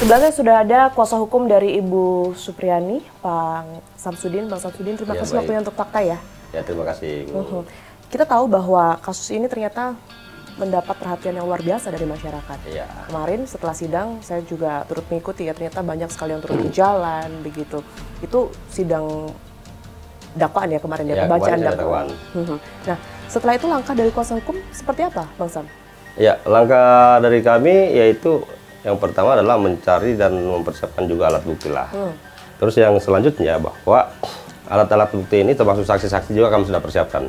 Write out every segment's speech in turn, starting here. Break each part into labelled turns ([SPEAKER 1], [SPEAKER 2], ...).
[SPEAKER 1] sebelah saya sudah ada kuasa hukum dari Ibu Supriani, Pak Samsudin. Bang Samsudin, terima kasih waktunya untuk fakta ya.
[SPEAKER 2] Ya, terima kasih.
[SPEAKER 1] Kita tahu bahwa kasus ini ternyata mendapat perhatian yang luar biasa dari masyarakat.
[SPEAKER 2] Iya.
[SPEAKER 1] Kemarin setelah sidang saya juga turut mengikuti ya, ternyata banyak sekali yang turun ke jalan begitu. Itu sidang dakwaan ya kemarin ya, pembacaan dakwaan. Nah, setelah itu langkah dari kuasa hukum seperti apa, Bang Sam?
[SPEAKER 2] Ya, langkah dari kami yaitu yang pertama adalah mencari dan mempersiapkan juga alat bukti lah. Terus yang selanjutnya bahwa alat-alat bukti ini termasuk saksi-saksi juga kami sudah persiapkan.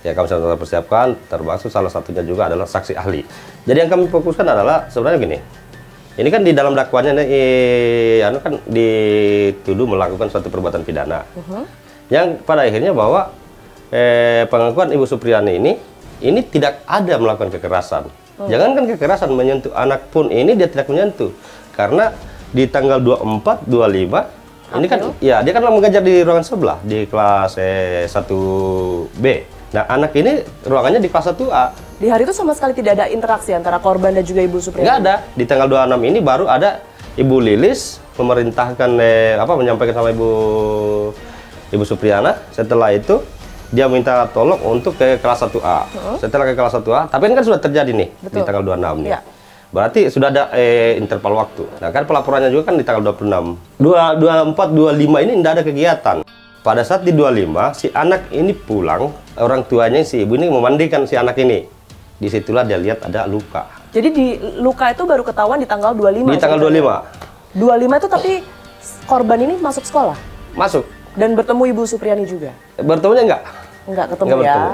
[SPEAKER 2] Ya, kami sudah persiapkan, termasuk salah satunya juga adalah saksi ahli. Jadi yang kami fokuskan adalah sebenarnya gini. Ini kan di dalam dakwaannya kan dituduh melakukan suatu perbuatan pidana. Yang pada akhirnya bahwa pengakuan Ibu Supriani ini tidak ada melakukan kekerasan. Jangankan kekerasan, menyentuh anak pun ini dia tidak menyentuh. Karena di tanggal 24, 25 ini kan ya dia kan mengajar di ruangan sebelah di kelas 1B. Nah, anak ini ruangannya di kelas 1A.
[SPEAKER 1] Di hari itu sama sekali tidak ada interaksi antara korban dan juga Ibu Supriani?
[SPEAKER 2] Nggak ada. Di tanggal 26 ini baru ada Ibu Lilis memerintahkan menyampaikan sama Ibu Supriana. Setelah itu dia minta tolong untuk ke kelas 1A. Setelah ke kelas 1A, tapi ini kan sudah terjadi nih. Betul. Di tanggal 26 nih. Ya. Berarti sudah ada interval waktu. Nah, kan pelaporannya juga kan di tanggal 26. 24, 25 ini tidak ada kegiatan. Pada saat di 25, si anak ini pulang, orang tuanya si ibu ini memandikan si anak ini. Disitulah dia lihat ada luka. Jadi di
[SPEAKER 1] luka itu baru ketahuan di tanggal 25?
[SPEAKER 2] Di tanggal 25.
[SPEAKER 1] 25 itu tapi korban ini masuk sekolah?
[SPEAKER 2] Masuk.
[SPEAKER 1] Dan bertemu Ibu Supriani juga?
[SPEAKER 2] Bertemunya enggak?
[SPEAKER 1] Enggak ketemu ya? Bertemu.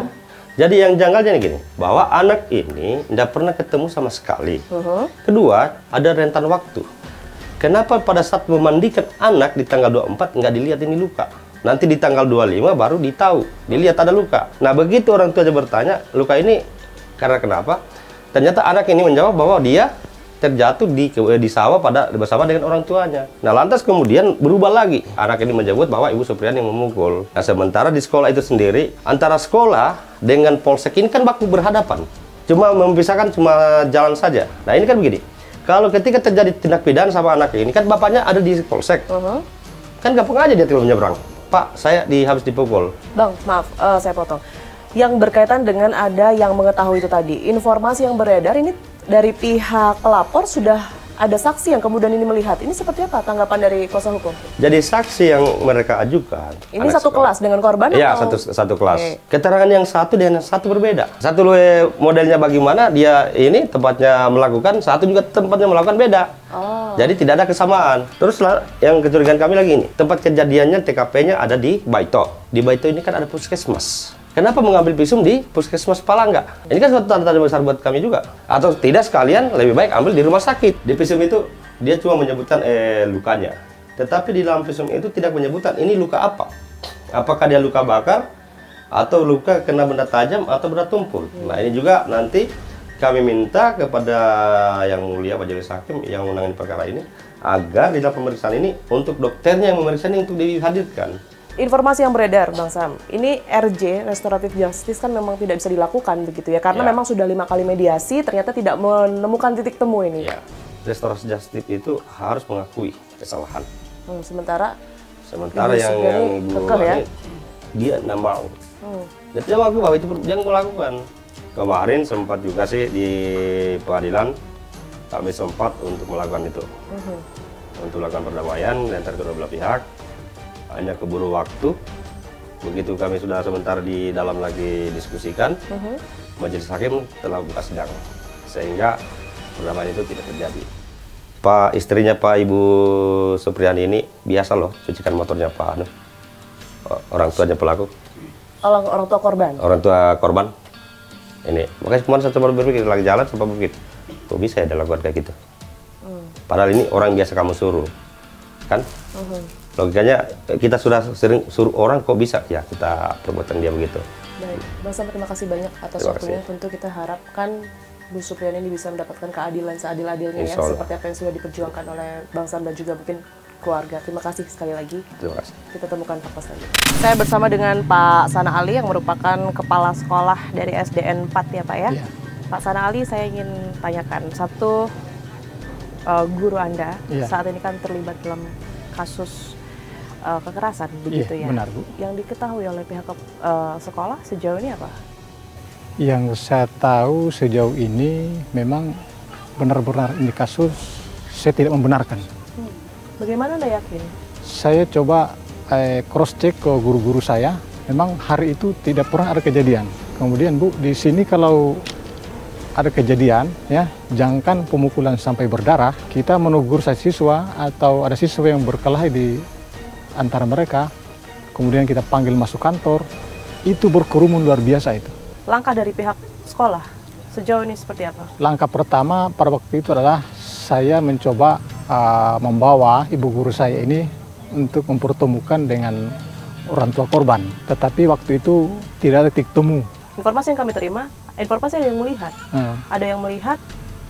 [SPEAKER 2] Jadi yang janggalnya gini, bahwa anak ini tidak pernah ketemu sama sekali. Kedua, ada rentan waktu. Kenapa pada saat memandikan anak di tanggal 24 nggak dilihat ini luka? Nanti di tanggal 25 baru dilihat ada luka. Nah, begitu orang tuanya bertanya, luka ini karena kenapa? Ternyata anak ini menjawab bahwa dia terjatuh di sawah bersama dengan orang tuanya. Nah, lantas kemudian berubah lagi. Anak ini menyebut bahwa Ibu Supriani yang memukul. Nah, sementara di sekolah itu sendiri, antara sekolah dengan polsek ini kan baku berhadapan. Cuma memisahkan cuma jalan saja. Nah, ini kan begini. Kalau ketika terjadi tindak pidana sama anak ini, kan bapaknya ada di polsek. Kan gampang aja dia tinggal menyeberang. Pak, saya habis dipukul.
[SPEAKER 1] Bang, maaf, saya potong. Yang berkaitan dengan ada yang mengetahui itu tadi, informasi yang beredar ini dari pihak pelapor sudah ada saksi yang kemudian ini melihat. Ini seperti apa tanggapan dari kuasa hukum?
[SPEAKER 2] Jadi saksi yang mereka ajukan.
[SPEAKER 1] Ini satu kelas dengan korban?
[SPEAKER 2] Iya, satu kelas. Keterangan yang satu dengan satu berbeda. Satu modelnya bagaimana dia ini tempatnya melakukan, satu juga tempatnya melakukan beda. Jadi tidak ada kesamaan. Terus yang kecurigaan kami lagi ini, tempat kejadiannya TKP-nya ada di Baito. Di Baito ini kan ada puskesmas. Kenapa mengambil visum di puskesmas Palangga? Ini kan suatu tanda besar buat kami juga. Atau tidak sekalian lebih baik ambil di rumah sakit. Di visum itu dia cuma menyebutkan lukanya. Tetapi di dalam visum itu tidak menyebutkan ini luka apa. Apakah dia luka bakar atau luka kena benda tajam atau benda tumpul. Nah, ini juga nanti kami minta kepada yang mulia Majelis Hakim yang menangani perkara ini agar di dalam pemeriksaan ini untuk dokternya yang memeriksa ini untuk dihadirkan.
[SPEAKER 1] Informasi yang beredar, Bang Sam, ini RJ, Restoratif Justice, kan memang tidak bisa dilakukan begitu ya, karena memang sudah 5 kali mediasi, ternyata tidak menemukan titik temu ini.
[SPEAKER 2] Ya, Restoratif Justice itu harus mengakui kesalahan.
[SPEAKER 1] Sementara
[SPEAKER 2] yang Ibu
[SPEAKER 1] ya?
[SPEAKER 2] Dia tidak mau. Dia mengaku bahwa itu dia melakukan. Kemarin sempat juga sih di pengadilan, kami sempat untuk melakukan itu. Untuk melakukan perdamaian antara kedua belah pihak. Hanya keburu waktu. Begitu kami sudah sebentar di dalam lagi diskusikan, Majelis Hakim telah buka sidang, sehingga perdamaian itu tidak terjadi. Istrinya Pak Ibu Supriani ini biasa loh cucikan motornya Pak orang tuanya pelaku.
[SPEAKER 1] Orang tua korban?
[SPEAKER 2] Orang tua korban. Ini makanya kemarin saya coba berpikir lagi jalan sempat berpikir, kok bisa ya dilakukan kayak gitu. Padahal ini orang biasa kamu suruh, kan? Logikanya kita sudah sering suruh orang, kok bisa ya kita perbuatan dia begitu.
[SPEAKER 1] Baik, Bang Sam, terima kasih banyak atas waktunya. Tentu kita harapkan Bu Supriani ini bisa mendapatkan keadilan seadil-adilnya ya, seperti apa yang sudah diperjuangkan oleh Bang Sam dan juga mungkin keluarga. Terima kasih sekali lagi.
[SPEAKER 2] Terima kasih.
[SPEAKER 1] Kita temukan fakta selanjutnya. Saya bersama dengan Pak Sana Ali yang merupakan kepala sekolah dari SDN 4 ya Pak ya. Iya. Pak Sana Ali, saya ingin tanyakan satu, guru Anda
[SPEAKER 3] Iya.
[SPEAKER 1] saat ini kan terlibat dalam kasus kekerasan, begitu
[SPEAKER 3] Iya,
[SPEAKER 1] ya?
[SPEAKER 3] benar, Bu.
[SPEAKER 1] Yang diketahui oleh pihak sekolah sejauh ini apa?
[SPEAKER 3] Yang saya tahu sejauh ini memang benar-benar ini kasus saya tidak membenarkan.
[SPEAKER 1] Bagaimana Anda yakin?
[SPEAKER 3] Saya coba cross check ke guru-guru saya, memang hari itu tidak pernah ada kejadian. Kemudian Bu, di sini kalau ada kejadian, ya, jangankan pemukulan sampai berdarah, kita menegur siswa atau ada siswa yang berkelahi di antara mereka, kemudian kita panggil masuk kantor, itu berkerumun luar biasa itu.
[SPEAKER 1] Langkah dari pihak sekolah sejauh ini seperti apa?
[SPEAKER 3] Langkah pertama pada waktu itu adalah saya mencoba membawa ibu guru saya ini untuk mempertemukan dengan orang tua korban. Tetapi waktu itu tidak ada titik temu.
[SPEAKER 1] Informasi yang kami terima, informasi ada yang melihat. Ada yang melihat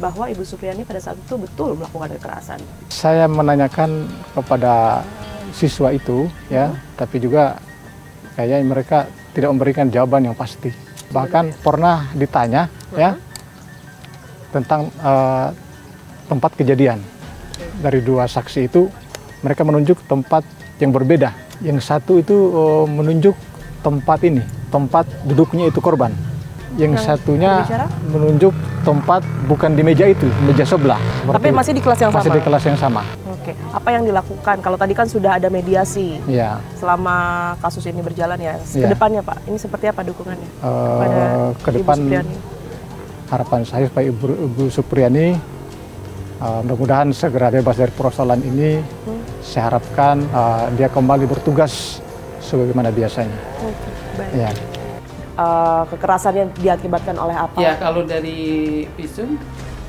[SPEAKER 1] bahwa Ibu Supriyani pada saat itu betul melakukan kekerasan.
[SPEAKER 3] Saya menanyakan kepada siswa itu, ya, tapi juga kayaknya mereka tidak memberikan jawaban yang pasti. Bahkan pernah ditanya, ya, tentang tempat kejadian. Dari dua saksi itu, mereka menunjuk tempat yang berbeda. Yang satu itu menunjuk tempat ini, tempat duduknya itu korban. Yang satunya menunjuk tempat bukan di meja itu, meja sebelah.
[SPEAKER 1] Tapi masih di kelas yang sama?
[SPEAKER 3] Masih di kelas yang sama.
[SPEAKER 1] Oke, apa yang dilakukan? Kalau tadi kan sudah ada mediasi
[SPEAKER 3] Ya.
[SPEAKER 1] selama kasus ini berjalan ya.
[SPEAKER 3] Ya.
[SPEAKER 1] Kedepannya Pak, ini seperti apa dukungannya pada
[SPEAKER 3] Ke depan
[SPEAKER 1] Ibu Supriyani?
[SPEAKER 3] harapan saya supaya Ibu Supriyani mudah-mudahan segera bebas dari persoalan ini. Saya harapkan dia kembali bertugas sebagaimana biasanya.
[SPEAKER 1] Oke, baik.
[SPEAKER 3] Ya.
[SPEAKER 1] Kekerasan yang diakibatkan oleh apa?
[SPEAKER 4] Ya, kalau dari visum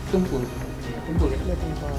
[SPEAKER 4] tumpul. Tumpul ya.
[SPEAKER 1] Dia tumpul.